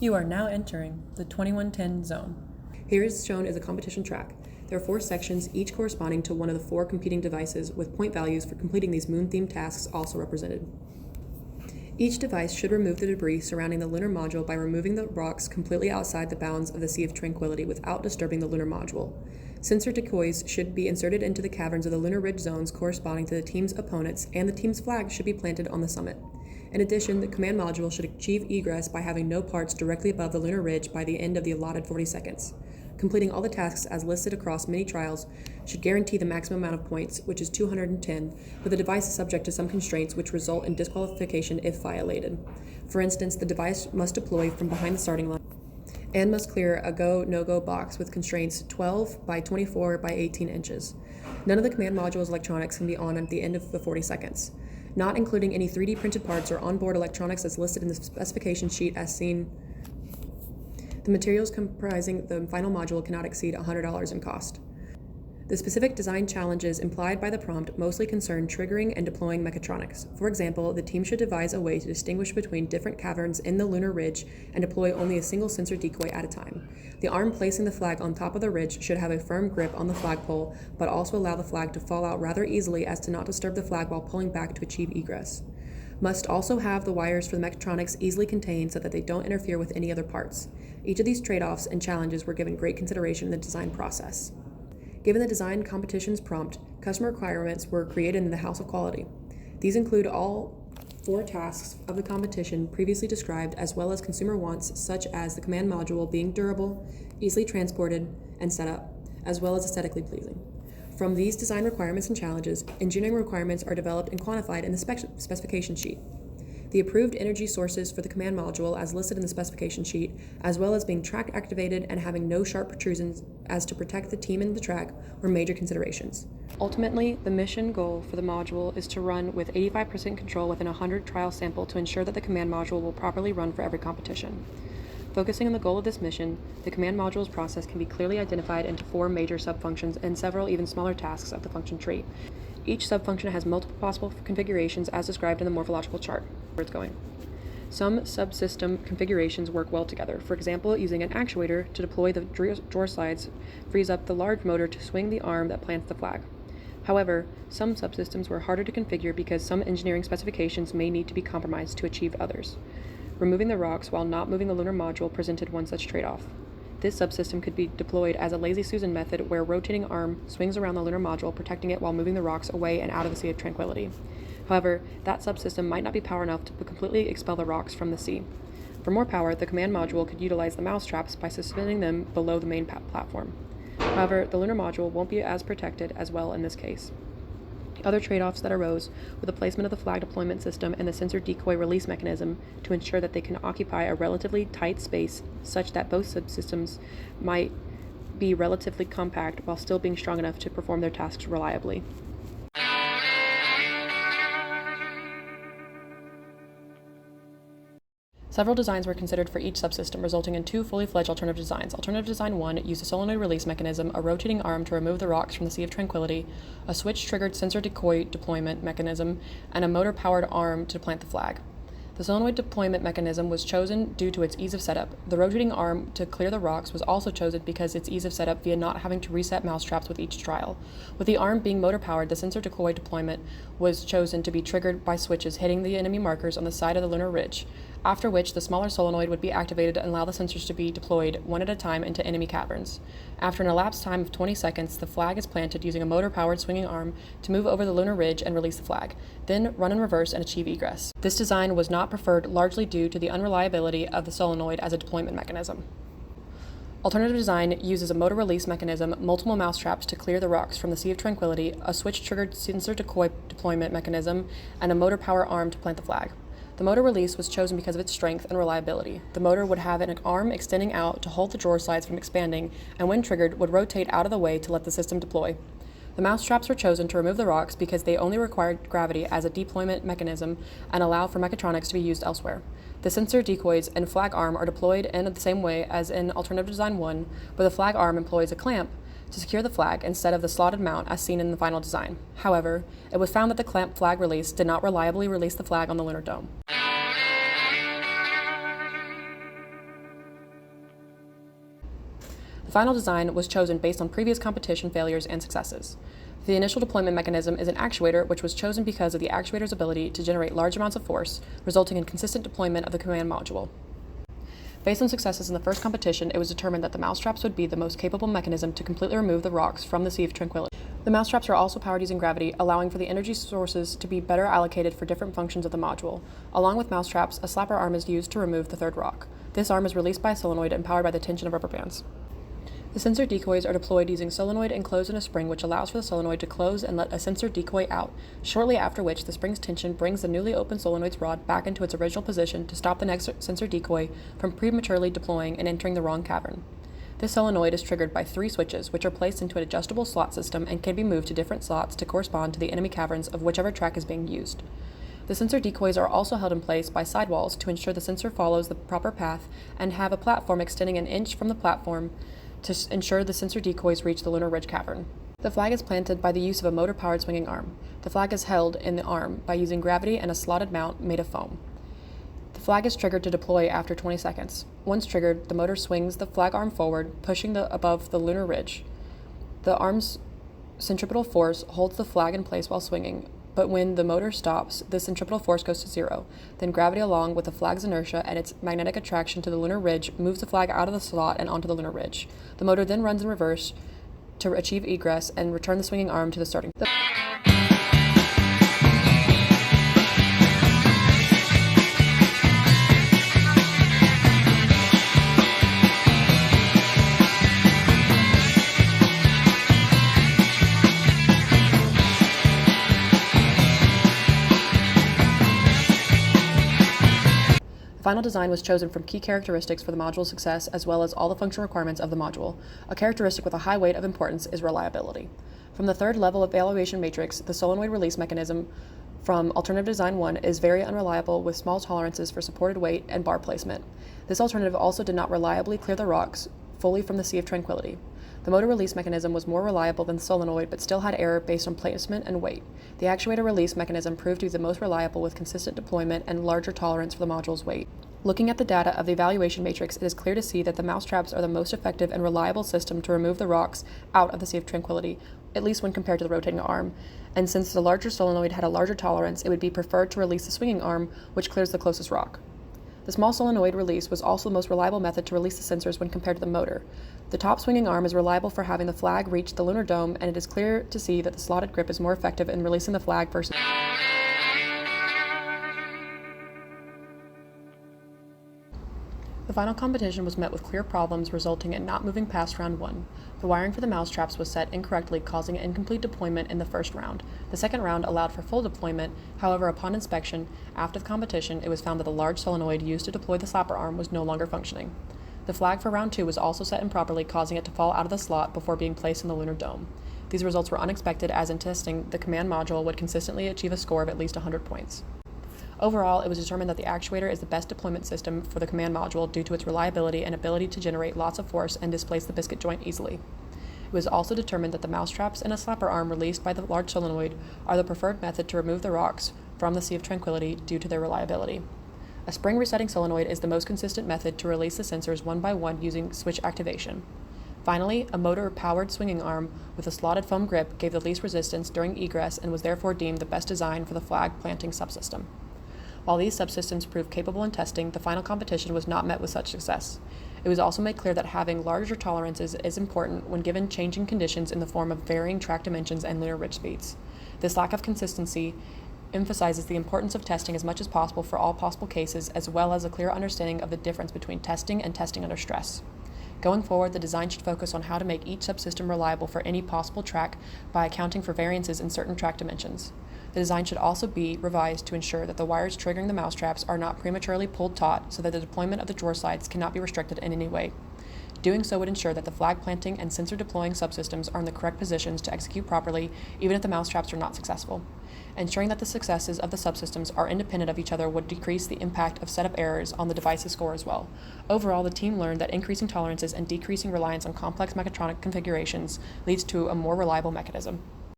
You are now entering the 2110 zone. Here is shown is a competition track. There are 4 sections, each corresponding to one of the 4 competing devices, with point values for completing these moon-themed tasks also represented. Each device should remove the debris surrounding the lunar module by removing the rocks completely outside the bounds of the Sea of Tranquility without disturbing the lunar module. Sensor decoys should be inserted into the caverns of the lunar ridge zones corresponding to the team's opponents, and the team's flag should be planted on the summit. In addition, the command module should achieve egress by having no parts directly above the lunar ridge by the end of the allotted 40 seconds. Completing all the tasks as listed across many trials should guarantee the maximum amount of points, which is 210, but the device is subject to some constraints which result in disqualification if violated. For instance, the device must deploy from behind the starting line and must clear a go, no-go box with constraints 12 by 24 by 18 inches. None of the command module's electronics can be on at the end of the 40 seconds, not including any 3D printed parts or onboard electronics as listed in the specification sheet as seen. The materials comprising the final module cannot exceed $100 in cost. The specific design challenges implied by the prompt mostly concern triggering and deploying mechatronics. For example, the team should devise a way to distinguish between different caverns in the lunar ridge and deploy only a single sensor decoy at a time. The arm placing the flag on top of the ridge should have a firm grip on the flagpole, but also allow the flag to fall out rather easily as to not disturb the flag while pulling back to achieve egress. Must also have the wires for the mechatronics easily contained so that they don't interfere with any other parts. Each of these trade-offs and challenges were given great consideration in the design process. Given the design competition's prompt, customer requirements were created in the House of Quality. These include all 4 tasks of the competition previously described, as well as consumer wants such as the command module being durable, easily transported, and set up, as well as aesthetically pleasing. From these design requirements and challenges, engineering requirements are developed and quantified in the specification sheet. The approved energy sources for the command module as listed in the specification sheet, as well as being track activated and having no sharp protrusions as to protect the team and the track, were major considerations. Ultimately, the mission goal for the module is to run with 85% control within a 100 trial sample to ensure that the command module will properly run for every competition. Focusing on the goal of this mission, the command module's process can be clearly identified into 4 major subfunctions and several even smaller tasks of the function tree. Each subfunction has multiple possible configurations as described in the morphological chart. Where it's going. Some subsystem configurations work well together. For example, using an actuator to deploy the drawer slides frees up the large motor to swing the arm that plants the flag. However, some subsystems were harder to configure because some engineering specifications may need to be compromised to achieve others. Removing the rocks while not moving the lunar module presented one such trade-off. This subsystem could be deployed as a lazy Susan method where a rotating arm swings around the lunar module, protecting it while moving the rocks away and out of the Sea of Tranquility. However, that subsystem might not be power enough to completely expel the rocks from the sea. For more power, the command module could utilize the mousetraps by suspending them below the main platform. However, the lunar module won't be as protected as well in this case. Other trade-offs that arose were the placement of the flag deployment system and the sensor decoy release mechanism to ensure that they can occupy a relatively tight space such that both subsystems might be relatively compact while still being strong enough to perform their tasks reliably. Several designs were considered for each subsystem, resulting in 2 fully fledged alternative designs. Alternative Design 1 used a solenoid release mechanism, a rotating arm to remove the rocks from the Sea of Tranquility, a switch-triggered sensor decoy deployment mechanism, and a motor-powered arm to plant the flag. The solenoid deployment mechanism was chosen due to its ease of setup. The rotating arm to clear the rocks was also chosen because its ease of setup via not having to reset mousetraps with each trial. With the arm being motor-powered, the sensor decoy deployment was chosen to be triggered by switches hitting the enemy markers on the side of the lunar ridge, after which the smaller solenoid would be activated and allow the sensors to be deployed one at a time into enemy caverns. After an elapsed time of 20 seconds, the flag is planted using a motor-powered swinging arm to move over the lunar ridge and release the flag, then run in reverse and achieve egress. This design was not preferred largely due to the unreliability of the solenoid as a deployment mechanism. Alternative Design uses a motor release mechanism, multiple mousetraps to clear the rocks from the Sea of Tranquility, a switch-triggered sensor decoy deployment mechanism, and a motor power arm to plant the flag. The motor release was chosen because of its strength and reliability. The motor would have an arm extending out to hold the drawer slides from expanding, and when triggered, would rotate out of the way to let the system deploy. The mousetraps were chosen to remove the rocks because they only required gravity as a deployment mechanism and allow for mechatronics to be used elsewhere. The sensor decoys and flag arm are deployed in the same way as in Alternative Design 1, where the flag arm employs a clamp to secure the flag instead of the slotted mount as seen in the final design. However, it was found that the clamp flag release did not reliably release the flag on the lunar dome. final design was chosen based on previous competition failures and successes. The initial deployment mechanism is an actuator, which was chosen because of the actuator's ability to generate large amounts of force, resulting in consistent deployment of the command module. Based on successes in the first competition, it was determined that the mousetraps would be the most capable mechanism to completely remove the rocks from the Sea of Tranquility. The mousetraps are also powered using gravity, allowing for the energy sources to be better allocated for different functions of the module. Along with mousetraps, a slapper arm is used to remove the third rock. This arm is released by a solenoid and powered by the tension of rubber bands. The sensor decoys are deployed using solenoid enclosed in a spring, which allows for the solenoid to close and let a sensor decoy out, shortly after which the spring's tension brings the newly opened solenoid's rod back into its original position to stop the next sensor decoy from prematurely deploying and entering the wrong cavern. This solenoid is triggered by 3 switches, which are placed into an adjustable slot system and can be moved to different slots to correspond to the enemy caverns of whichever track is being used. The sensor decoys are also held in place by sidewalls to ensure the sensor follows the proper path and have a platform extending an inch from the platform to ensure the sensor decoys reach the Lunar Ridge cavern. The flag is planted by the use of a motor-powered swinging arm. The flag is held in the arm by using gravity and a slotted mount made of foam. The flag is triggered to deploy after 20 seconds. Once triggered, the motor swings the flag arm forward, pushing above the lunar ridge. The arm's centripetal force holds the flag in place while swinging, but when the motor stops, the centripetal force goes to 0. Then gravity, along with the flag's inertia and its magnetic attraction to the lunar ridge, moves the flag out of the slot and onto the lunar ridge. The motor then runs in reverse to achieve egress and return the swinging arm to the starting point. The final design was chosen from key characteristics for the module's success, as well as all the functional requirements of the module. A characteristic with a high weight of importance is reliability. From the third level evaluation matrix, the solenoid release mechanism from Alternative Design 1 is very unreliable with small tolerances for supported weight and bar placement. This alternative also did not reliably clear the rocks fully from the Sea of Tranquility. The motor release mechanism was more reliable than the solenoid, but still had error based on placement and weight. The actuator release mechanism proved to be the most reliable with consistent deployment and larger tolerance for the module's weight. Looking at the data of the evaluation matrix, it is clear to see that the mousetraps are the most effective and reliable system to remove the rocks out of the Sea of Tranquility, at least when compared to the rotating arm. And since the larger solenoid had a larger tolerance, it would be preferred to release the swinging arm, which clears the closest rock. The small solenoid release was also the most reliable method to release the sensors when compared to the motor. The top swinging arm is reliable for having the flag reach the lunar dome, and it is clear to see that the slotted grip is more effective in releasing the flag versus The final competition was met with clear problems, resulting in not moving past round 1. The wiring for the mousetraps was set incorrectly, causing an incomplete deployment in the first round. The second round allowed for full deployment. However, upon inspection, after the competition, it was found that the large solenoid used to deploy the slapper arm was no longer functioning. The flag for round 2 was also set improperly, causing it to fall out of the slot before being placed in the lunar dome. These results were unexpected, as in testing, the command module would consistently achieve a score of at least 100 points. Overall, it was determined that the actuator is the best deployment system for the command module due to its reliability and ability to generate lots of force and displace the biscuit joint easily. It was also determined that the mousetraps and a slapper arm released by the large solenoid are the preferred method to remove the rocks from the Sea of Tranquility due to their reliability. A spring resetting solenoid is the most consistent method to release the sensors one by one using switch activation. Finally, a motor-powered swinging arm with a slotted foam grip gave the least resistance during egress and was therefore deemed the best design for the flag planting subsystem. While these subsystems proved capable in testing, the final competition was not met with such success. It was also made clear that having larger tolerances is important when given changing conditions in the form of varying track dimensions and lunar ridge speeds. This lack of consistency emphasizes the importance of testing as much as possible for all possible cases, as well as a clear understanding of the difference between testing and testing under stress. Going forward, the design should focus on how to make each subsystem reliable for any possible track by accounting for variances in certain track dimensions. The design should also be revised to ensure that the wires triggering the mousetraps are not prematurely pulled taut so that the deployment of the drawer slides cannot be restricted in any way. Doing so would ensure that the flag planting and sensor deploying subsystems are in the correct positions to execute properly, even if the mousetraps are not successful. Ensuring that the successes of the subsystems are independent of each other would decrease the impact of setup errors on the device's score as well. Overall, the team learned that increasing tolerances and decreasing reliance on complex mechatronic configurations leads to a more reliable mechanism.